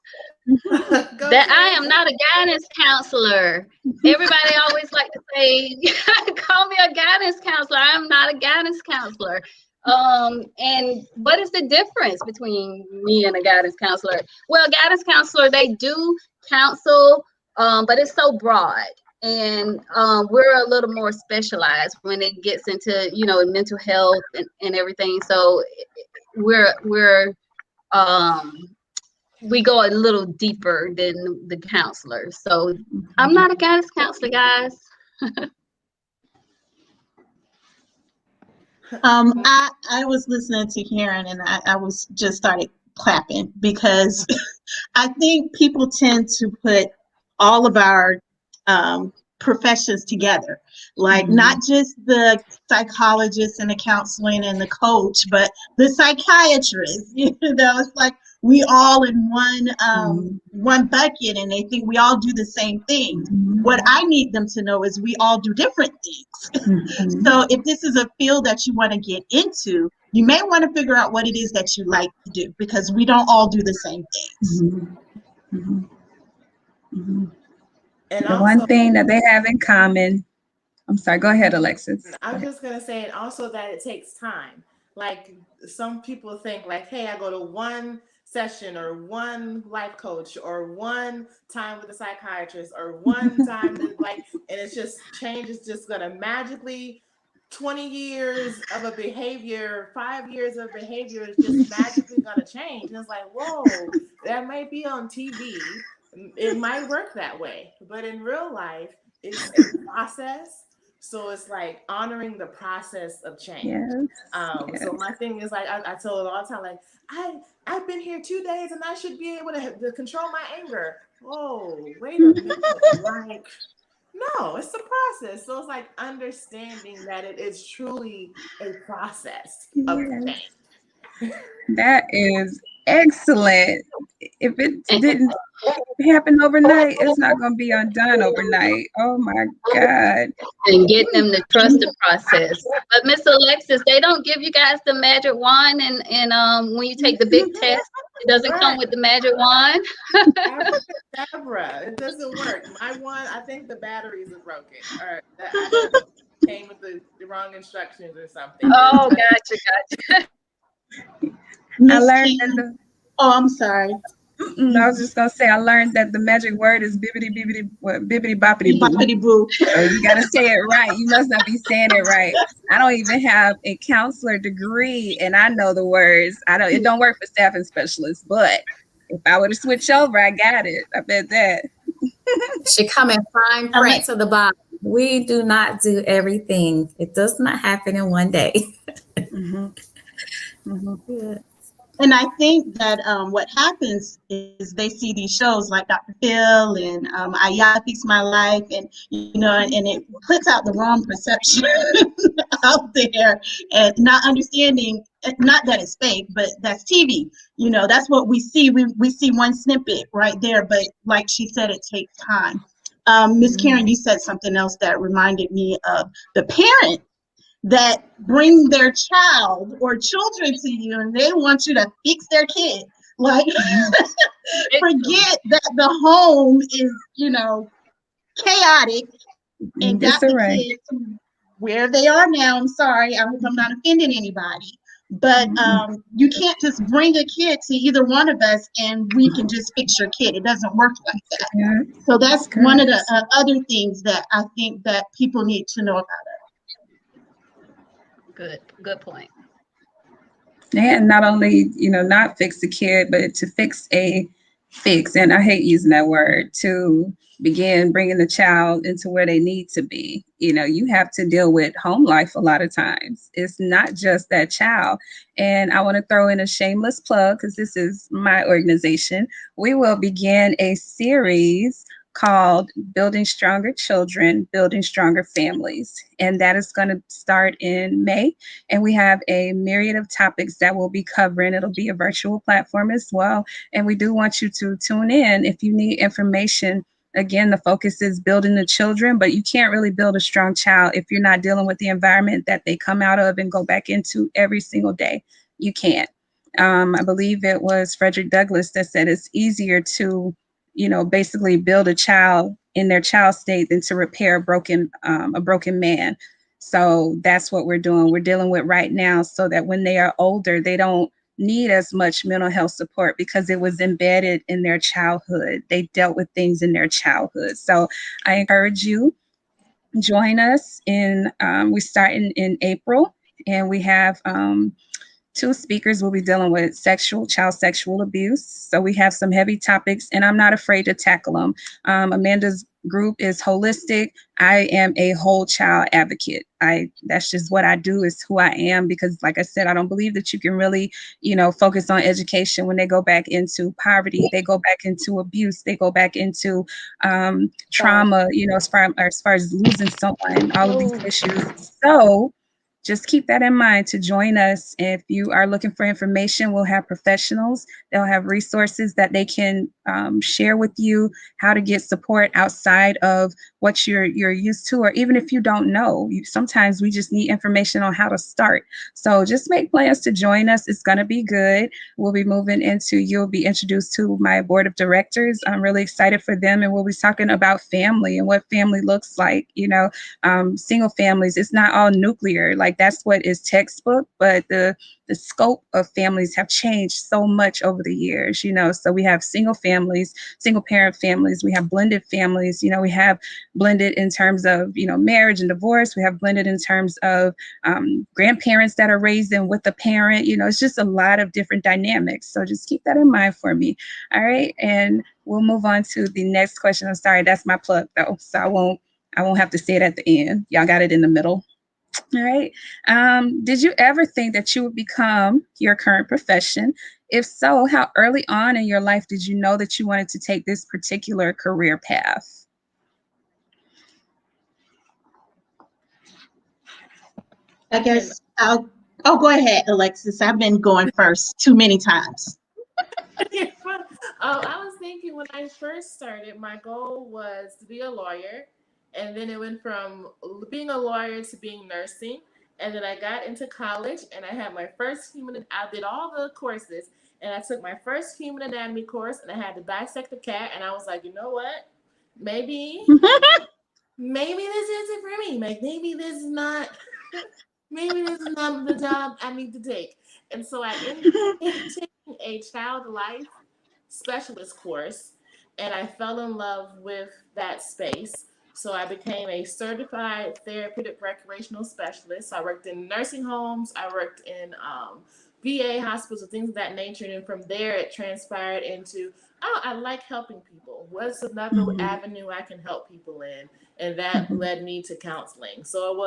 Go, That I Teresa. am not a guidance counselor. Everybody always like to say, call me a guidance counselor. I'm not a guidance counselor. And what is the difference between me and a guidance counselor? Well, guidance counselor, they do counsel, but it's so broad. And we're a little more specialized when it gets into, mental health and everything. So we go a little deeper than the counselor. So I'm not a guidance counselor, guys. I was listening to Karen and I was just started clapping because I think people tend to put all of our professions together, like not just the psychologist and the counseling and the coach, but the psychiatrist. It's like we all in one bucket, and they think we all do the same thing. What I need them to know is we all do different things. So if this is a field that you want to get into, you may want to figure out what it is that you like to do, because we don't all do the same things. And The also, one thing that they have in common. I'm sorry, go ahead, Alexis. I was just gonna say, and also that it takes time. Like some people think, like, hey, I go to one session or one life coach or one time with a psychiatrist or one time and it's just change is just gonna magically 20 years of a behavior, 5 years of behavior is just magically gonna change. And it's like, whoa, that might be on TV. It might work that way, but in real life, it's a process. So it's like honoring the process of change. Yes. So my thing is, like, I tell it all the time, like, I've been here 2 days and I should be able to control my anger. Whoa, wait a minute. Like, no, it's a process. So it's like understanding that it is truly a process of change. That is excellent. If it didn't happen overnight, it's not going to be undone overnight. Oh my God. And getting them to trust the process. But Miss Alexis, they don't give you guys the magic wand, and when you take the big test, it doesn't come with the magic wand. Deborah, it doesn't work. My one, I think the batteries are broken. Or I came with the wrong instructions or something. Oh, gotcha. I learned that I'm sorry. I was just gonna say I learned that the magic word is bibbity boppity boo. Boppity boo. So you gotta say it right. You must not be saying it right. I don't even have a counselor degree, and I know the words. It don't work for staffing specialists, but if I were to switch over, I got it. I bet that. Should come in fine print to the bottom. We do not do everything. It does not happen in one day. Yeah. And I think that what happens is they see these shows like Dr. Phil and I Gotta Fix My Life, and and it puts out the wrong perception out there, and not understanding, not that it's fake, but that's TV. That's what we see. We see one snippet right there, but like she said, it takes time. Miss Karen, you said something else that reminded me of the parent that bring their child or children to you and they want you to fix their kid. Like, forget that the home is, chaotic and got the kids where they are now. I'm sorry, I hope I'm not offending anybody. But you can't just bring a kid to either one of us and we can just fix your kid. It doesn't work like that. Yeah. So that's one of the other things that I think that people need to know about it. Good point. And not only, not fix the kid, but to fix a fix, and I hate using that word, to begin bringing the child into where they need to be. You have to deal with home life a lot of times. It's not just that child. And I want to throw in a shameless plug, because this is my organization. We will begin a series called Building Stronger Children, Building Stronger Families. And that is going to start in May. And we have a myriad of topics that we'll be covering. It'll be a virtual platform as well. And we do want you to tune in if you need information. Again, the focus is building the children, but you can't really build a strong child if you're not dealing with the environment that they come out of and go back into every single day. You can't. I believe it was Frederick Douglass that said it's easier to, basically build a child in their child state than to repair a broken man. So that's what we're doing. We're dealing with right now so that when they are older, they don't need as much mental health support because it was embedded in their childhood. They dealt with things in their childhood. So I encourage you, join us we start in April, and we have 2 speakers will be dealing with child sexual abuse. So we have some heavy topics, and I'm not afraid to tackle them. Amanda's group is holistic. I am a whole child advocate. That's just what I do, is who I am, because like I said, I don't believe that you can really, focus on education when they go back into poverty, they go back into abuse, they go back into trauma, as far as losing someone, all of these issues. So just keep that in mind to join us. If you are looking for information, we'll have professionals. They'll have resources that they can share with you how to get support outside of what you're used to, or even if you don't know. Sometimes we just need information on how to start. So just make plans to join us. It's going to be good. We'll be you'll be introduced to my board of directors. I'm really excited for them, and we'll be talking about family and what family looks like. Single families. It's not all nuclear. Like, that's what is textbook, but the scope of families have changed so much over the years, so we have single families, single parent families, we have blended families, we have blended in terms of, marriage and divorce, we have blended in terms of grandparents that are raising with a parent, it's just a lot of different dynamics. So just keep that in mind for me. All right. And we'll move on to the next question. I'm sorry, that's my plug though. So I won't have to say it at the end. Y'all got it in the middle. All right. Did you ever think that you would become your current profession? If so, how early on in your life did you know that you wanted to take this particular career path? I guess go ahead, Alexis. I've been going first too many times. I was thinking when I first started, my goal was to be a lawyer. And then it went from being a lawyer to being nursing. And then I got into college and I had my first I did all the courses, and I took my first human anatomy course, and I had to dissect a cat. And I was like, you know what? Maybe this isn't for me. Like, maybe this is not the job I need to take. And so I ended up taking a child life specialist course, and I fell in love with that space. So I became a certified therapeutic recreational specialist. So I worked in nursing homes. I worked in VA hospitals and things of that nature. And from there, it transpired into, I like helping people. What's another avenue I can help people in? And that led me to counseling. So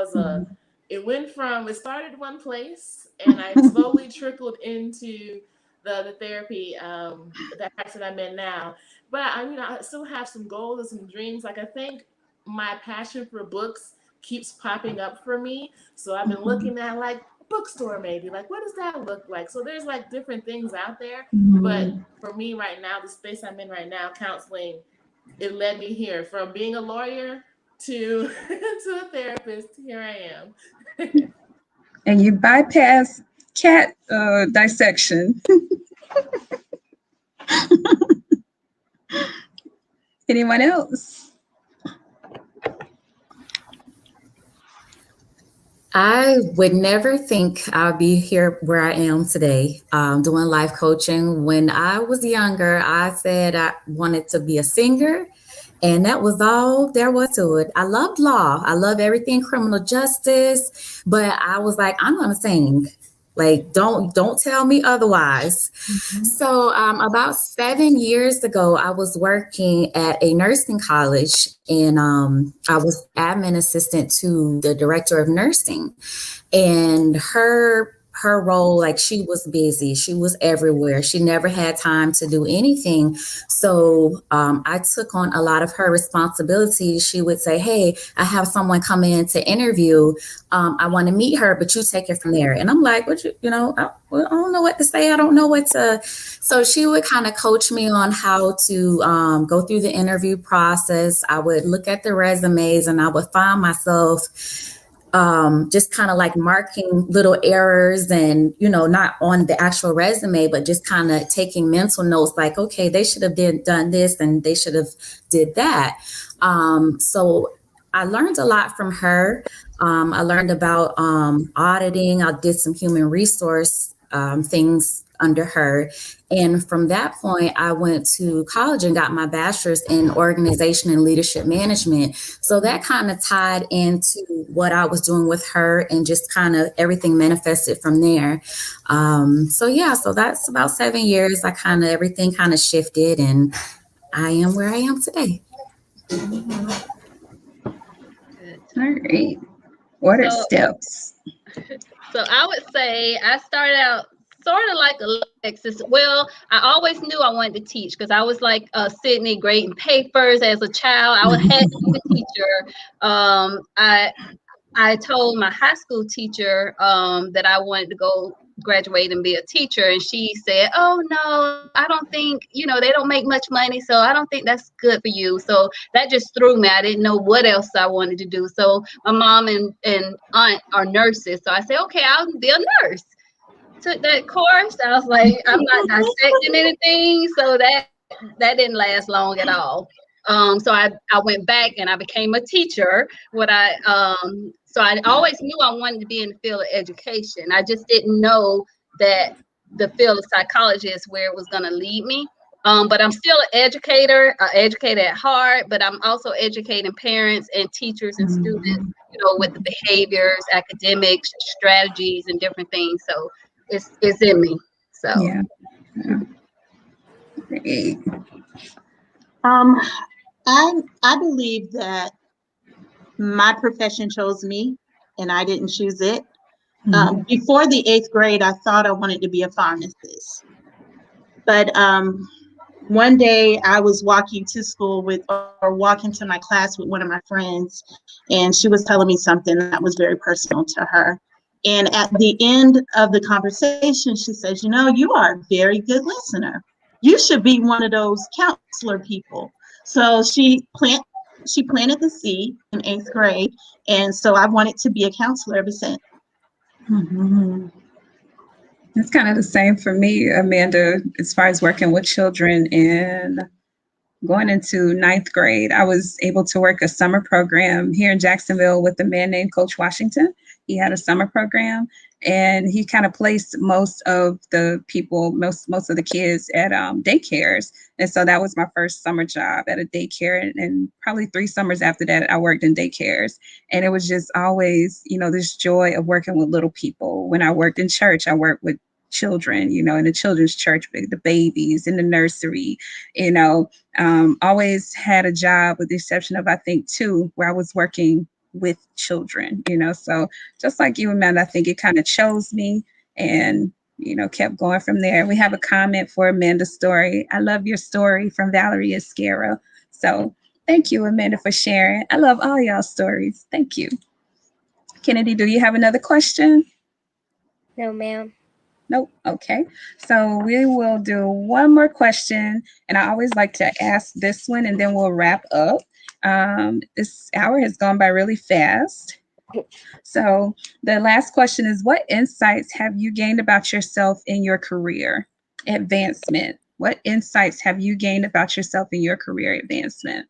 it started one place, and I slowly trickled into the therapy that practice I'm in now. But I still have some goals and some dreams. Like, I think my passion for books keeps popping up for me. So I've been looking at like bookstore, maybe like, what does that look like? So there's like different things out there. But for me right now, the space I'm in right now, counseling, it led me here from being a lawyer to a therapist. Here I am. And you bypass cat dissection. Anyone else? I would never think I'd be here where I am today, doing life coaching. When I was younger, I said I wanted to be a singer, and that was all there was to it. I loved law. I love everything criminal justice, but I was like, I'm going to sing. Like, don't tell me otherwise. So about 7 years ago, I was working at a nursing college, and I was admin assistant to the director of nursing. And her her role, like she was busy, she was everywhere, she never had time to do anything. So I took on a lot of her responsibilities. She would say, hey, I have someone come in to interview. I want to meet her, but you take it from there. And I'm like, what you know, I don't know what to say. I don't know what to. So she would kind of coach me on how to go through the interview process. I would look at the resumes and I would find myself just kind of like marking little errors and, you know, not on the actual resume, but just kind of taking mental notes like, okay, they should have done this and they should have did that. So I learned a lot from her. I learned about auditing. I did some human resource things under her. And from that point, I went to college and got my bachelor's in organization and leadership management. So that kind of tied into what I was doing with her and just kind of everything manifested from there. So that's about 7 years. Everything kind of shifted and I am where I am today. All right. What are steps? So I would say I started out sort of like Alexis. Well, I always knew I wanted to teach because I was like Sydney grading papers as a child. I had to be a teacher. I told my high school teacher that I wanted to go graduate and be a teacher, and she said, oh no, I don't think, you know, they don't make much money, so I don't think that's good for you. So that just threw me. I didn't know what else I wanted to do. So my mom and aunt are nurses, so I said, okay, I'll be a nurse. Took that course. I was like, I'm not dissecting anything, so that didn't last long at all. So I went back and I became a teacher. So I always knew I wanted to be in the field of education. I just didn't know that the field of psychology is where it was going to lead me. But I'm still an educator at heart, but I'm also educating parents and teachers and students, you know, with the behaviors, academics, strategies, and different things. So it's in me. So Yeah. Great. I believe that my profession chose me and I didn't choose it. Before the 8th grade, I thought I wanted to be a pharmacist. But one day I was walking to school walking to my class with one of my friends, and she was telling me something that was very personal to her. And at the end of the conversation, she says, you know, you are a very good listener. You should be one of those counselor people. So she planted the seed in 8th grade. And so I wanted to be a counselor ever since. It's kind of the same for me, Amanda, as far as working with children and going into 9th grade. I was able to work a summer program here in Jacksonville with a man named Coach Washington. He had a summer program and he kind of placed most of the people, most of the kids at daycares. And so that was my first summer job at a daycare. And probably 3 summers after that, I worked in daycares. And it was just always, you know, this joy of working with little people. When I worked in church, I worked with children, you know, in the children's church, the babies in the nursery, you know, always had a job with the exception of, I think, 2, where I was working with children, you know, so just like you, Amanda, I think it kind of chose me and, you know, kept going from there. We have a comment for Amanda's story. I love your story from Valerie Esquero. So thank you, Amanda, for sharing. I love all y'all stories. Thank you. Kennedy, do you have another question? No, ma'am. Nope. Okay. So we will do one more question. And I always like to ask this one and then we'll wrap up. This hour has gone by really fast. So the last question is, what insights have you gained about yourself in your career advancement? What insights have you gained about yourself in your career advancement?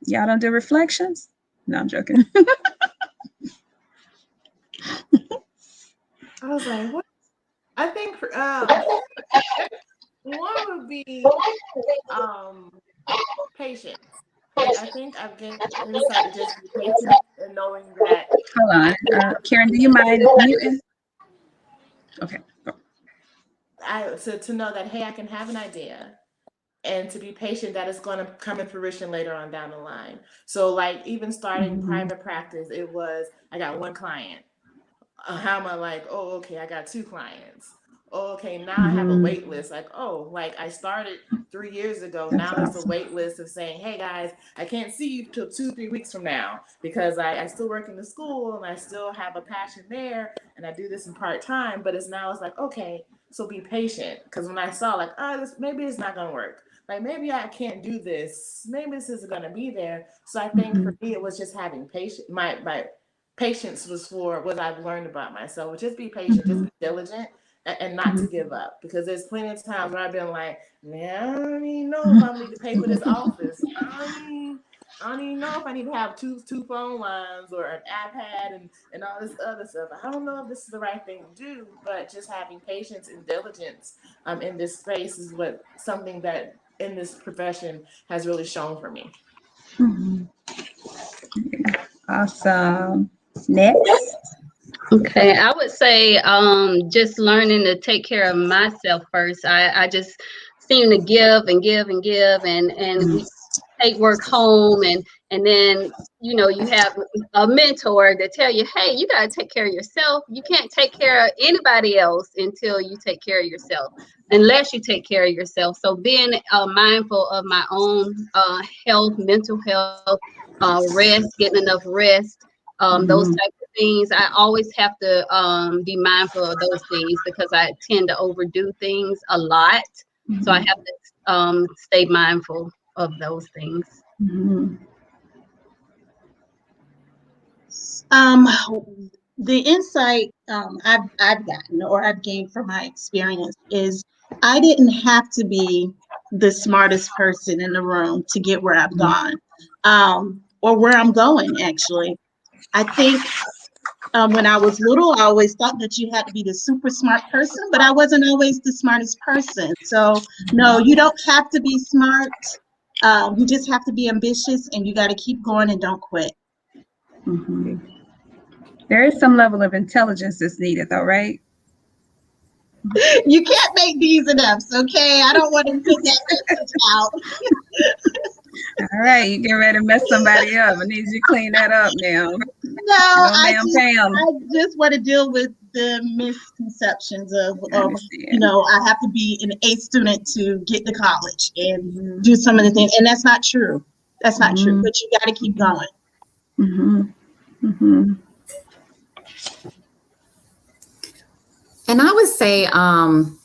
Y'all don't do reflections? No, I'm joking. I was like, what? I think one would be patience. I think I've gained insight to just be patient and knowing that. Hold on. Karen, do you mind muting? Okay. To know that, hey, I can have an idea and to be patient that it's going to come in fruition later on down the line. So like even starting private practice, it was, I got one client. How am I like, oh, okay, I got 2 clients. Oh, okay, now I have a wait list. Like, oh, like I started 3 years ago. That's Now there's a awesome. wait list of saying, hey guys, I can't see you till 2-3 weeks from now because I still work in the school and I still have a passion there and I do this in part time. But it's like, okay, so be patient. Because when I saw like, oh, maybe it's not gonna work. Like maybe I can't do this. Maybe this isn't gonna be there. So I think for me it was just having patience. My patience was for what I've learned about myself. Just be patient, just be diligent, and not to give up. Because there's plenty of times where I've been like, man, I don't even know if I need to pay for this office. I don't even know if I need to have two phone lines or an iPad and all this other stuff. I don't know if this is the right thing to do, but just having patience and diligence in this space is something that in this profession has really shown for me. Awesome. Next. Okay, I would say just learning to take care of myself first. I just seem to give and give and give, and we take work home, and then you have a mentor to tell you, hey, you got to take care of yourself. You can't take care of anybody else until you take care of yourself, unless you take care of yourself. So being mindful of my own health, mental health, rest, getting enough rest. Those type of things, I always have to be mindful of those things because I tend to overdo things a lot. So I have to stay mindful of those things. The insight I've gotten or I've gained from my experience is I didn't have to be the smartest person in the room to get where I've gone, or where I'm going, actually. I think when I was little, I always thought that you had to be the super smart person, but I wasn't always the smartest person. So no, you don't have to be smart. You just have to be ambitious, and you got to keep going and don't quit. There is some level of intelligence that's needed, though, right? You can't make D's and F's, okay? I don't want to put that message out. All right, you get ready to mess somebody up. I need you to clean that up now. No, I just want to deal with the misconceptions of I have to be an A student to get to college and do some of the things, and that's not true. That's not true. But you got to keep going. And I would say I'm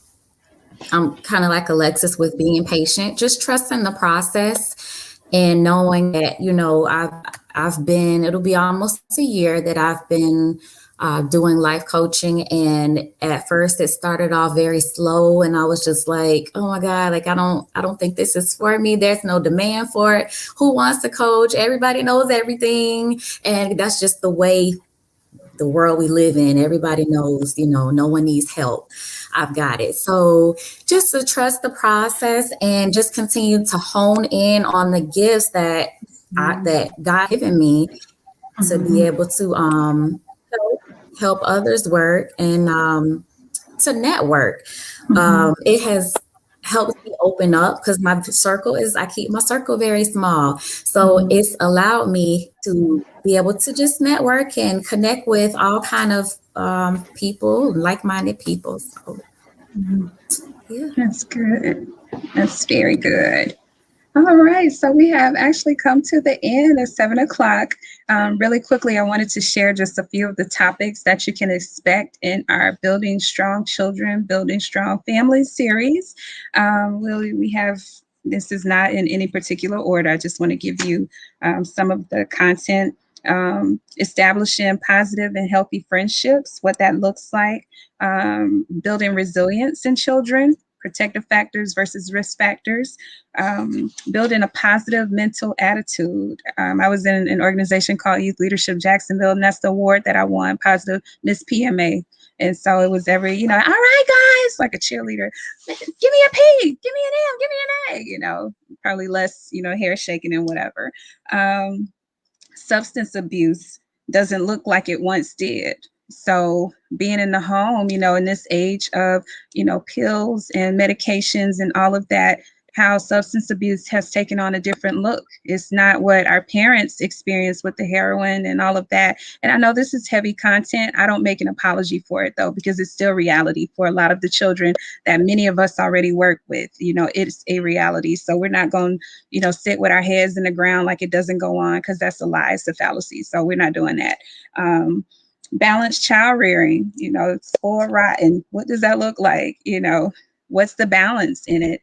kind of like Alexis with being patient, just trusting the process and knowing that, I've been, it'll be almost a year that I've been doing life coaching. And at first it started off very slow and I was just like, oh my God, like, I don't think this is for me. There's no demand for it. Who wants to coach? Everybody knows everything. And that's just the way the world we live in. Everybody knows, no one needs help. I've got it. So just to trust the process and just continue to hone in on the gifts that God given me to be able to help others work and to network. It has helped me open up because I keep my circle very small. So it's allowed me to be able to just network and connect with all kind of people, like-minded people. So, yeah. That's good. That's very good. All right, so we have actually come to the end of 7 o'clock. Really quickly, I wanted to share just a few of the topics that you can expect in our Building Strong Children, Building Strong Families series. We have, this is not in any particular order. I just want to give you some of the content. Establishing positive and healthy friendships, what that looks like, building resilience in children, protective factors versus risk factors, building a positive mental attitude. I was in an organization called Youth Leadership Jacksonville, and that's the award that I won, Positive Miss PMA. And so it was every, all right, guys, like a cheerleader, give me a P, give me an M, give me an A, probably less, hair shaking and whatever. Substance abuse doesn't look like it once did. So being in the home, in this age of, pills and medications and all of that, how substance abuse has taken on a different look. It's not what our parents experienced with the heroin and all of that. And I know this is heavy content. I don't make an apology for it, though, because it's still reality for a lot of the children that many of us already work with. You know, it's a reality. So we're not going to, you know, sit with our heads in the ground like it doesn't go on, because that's a lie. It's a fallacy. So we're not doing that. Balanced child rearing, you know, spoiled rotten. What does that look like? You know, what's the balance in it?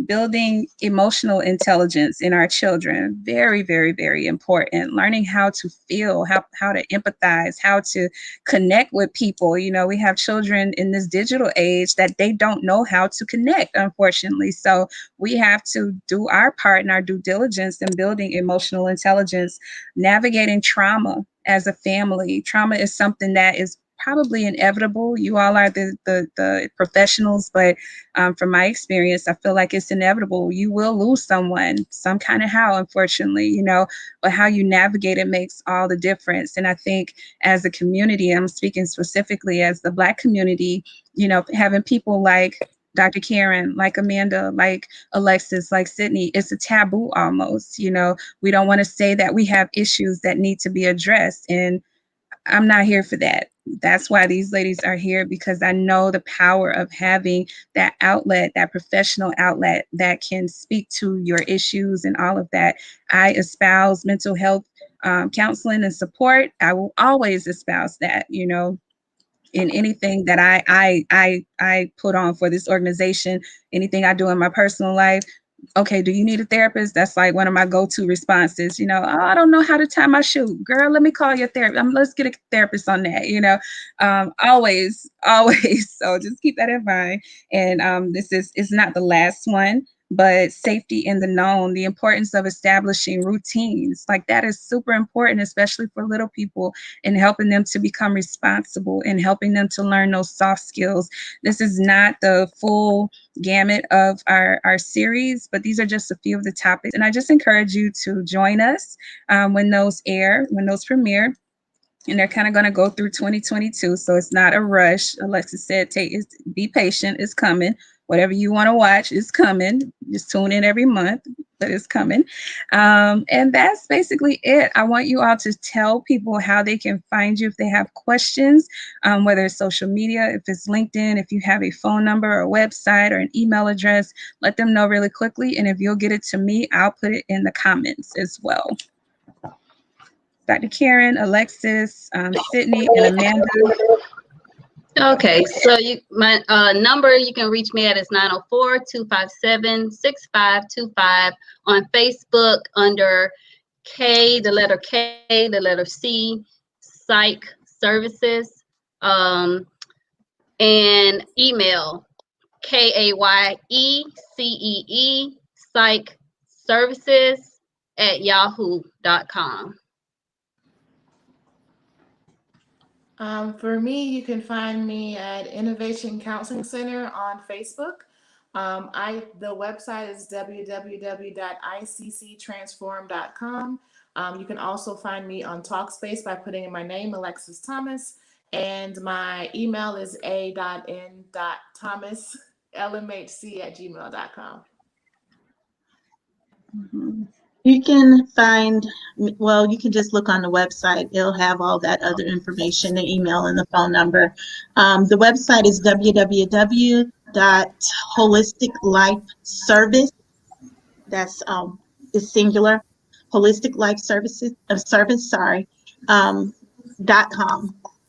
Building emotional intelligence in our children, very, very, very important. Learning how to feel, how to empathize, how to connect with people. You know, we have children in this digital age that they don't know how to connect, unfortunately. So we have to do our part in our due diligence in building emotional intelligence, navigating trauma as a family. Trauma is something that is probably inevitable. You all are the professionals, but from my experience, I feel like it's inevitable. You will lose someone some kind of how, unfortunately, you know, but how you navigate it makes all the difference. And I think as a community, I'm speaking specifically as the Black community, you know, having people like Dr. Karen, like Amanda, like Alexis, like Sydney, it's a taboo almost. You know, we don't want to say that we have issues that need to be addressed. And I'm not here for that. That's why these ladies are here, because I know the power of having that outlet, that professional outlet that can speak to your issues and all of that. I espouse mental health counseling and support. I will always espouse that, you know, in anything that I put on for this organization, anything I do in my personal life. Okay, do you need a therapist? That's like one of my go-to responses. You know, oh, I don't know how to tie my shoe. Girl, let me call your therapist. Let's get a therapist on that, you know. Always, always. So just keep that in mind. And this is not the last one, but safety in the known, the importance of establishing routines. Like that is super important, especially for little people, and helping them to become responsible and helping them to learn those soft skills. This is not the full gamut of our series, but these are just a few of the topics. And I just encourage you to join us when those air, when those premiere. And they're kind of going to go through 2022. So it's not a rush. Alexis said, be patient. It's coming. Whatever you want to watch is coming. Just tune in every month, but it's coming. And that's basically it. I want you all to tell people how they can find you if they have questions, whether it's social media, if it's LinkedIn, if you have a phone number or a website or an email address, let them know really quickly. And if you'll get it to me, I'll put it in the comments as well. Dr. Karen, Alexis, Sydney, and Amanda. Okay, so my number you can reach me at is 904-257-6525 on Facebook under K, the letter K, the letter C, Psych Services, and email KAYECEE Psych Services @yahoo.com. For me, you can find me at Innovation Counseling Center on Facebook. The website is www.icctransform.com. You can also find me on Talkspace by putting in my name, Alexis Thomas, and my email is a.n.thomas@lmhc@gmail.com. Mm-hmm. You can find, well, you can just look on the website. It'll have all that other information, the email and the phone number. The website is www.holisticlifeservice. That's is singular. Holistic Life Services .com.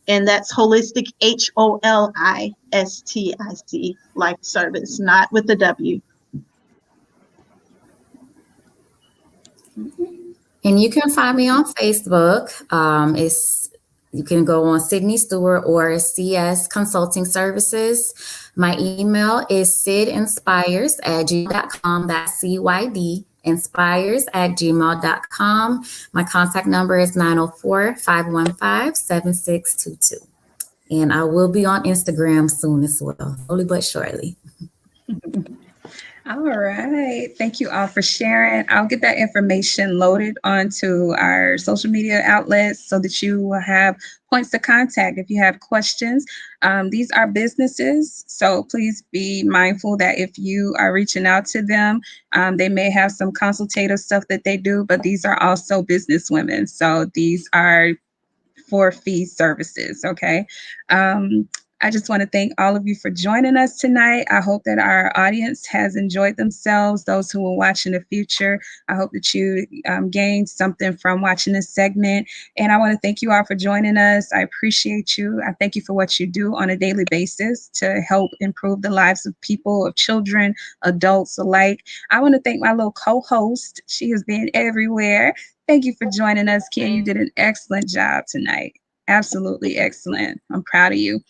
And that's holistic, HOLISTIC, life service, not with the W. And you can find me on Facebook. You can go on Sydney Stewart or CS Consulting Services. My email is sidinspires@gmail.com. That's CYD inspires@gmail.com. My contact number is 904-515-7622. And I will be on Instagram soon as well, slowly but surely. All right. Thank you all for sharing. I'll get that information loaded onto our social media outlets so that you will have points of contact if you have questions. These are businesses, so please be mindful that if you are reaching out to them, they may have some consultative stuff that they do, but these are also business women. So these are for fee services. Okay. I just want to thank all of you for joining us tonight. I hope that our audience has enjoyed themselves. Those who will watch in the future, I hope that you gained something from watching this segment. And I want to thank you all for joining us. I appreciate you. I thank you for what you do on a daily basis to help improve the lives of people, of children, adults alike. I want to thank my little co-host. She has been everywhere. Thank you for joining us, Kia. You did an excellent job tonight. Absolutely excellent. I'm proud of you.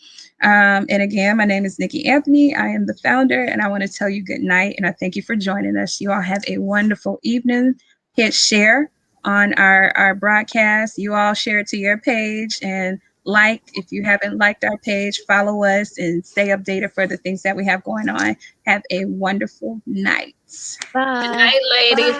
And again, my name is Nikki Anthony. I am the founder, and I want to tell you good night. And I thank you for joining us. You all have a wonderful evening. Hit share on our broadcast. You all share it to your page and like. If you haven't liked our page, follow us and stay updated for the things that we have going on. Have a wonderful night. Good night, ladies.